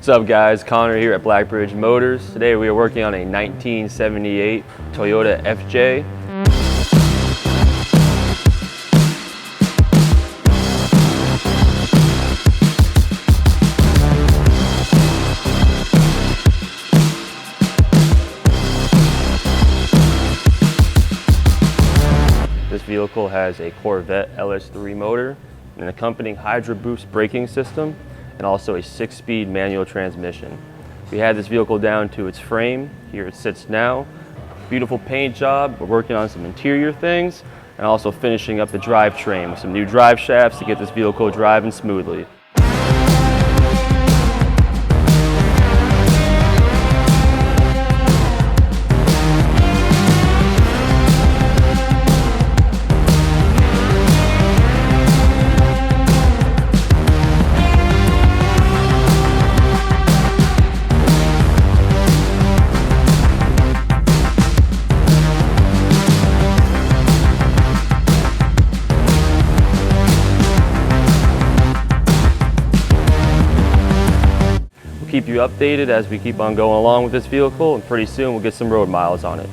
What's up guys, Connor here at Blackbridge Motors. Today we are working on a 1978 Toyota FJ. This vehicle has a Corvette LS3 motor, an accompanying Hydro Boost braking system, and also a 6-speed manual transmission. We had this vehicle down to its frame. Here it sits now. Beautiful paint job. We're working on some interior things and also finishing up the drivetrain with some new drive shafts to get this vehicle driving smoothly. Keep you updated as we keep on going along with this vehicle, and pretty soon we'll get some road miles on it.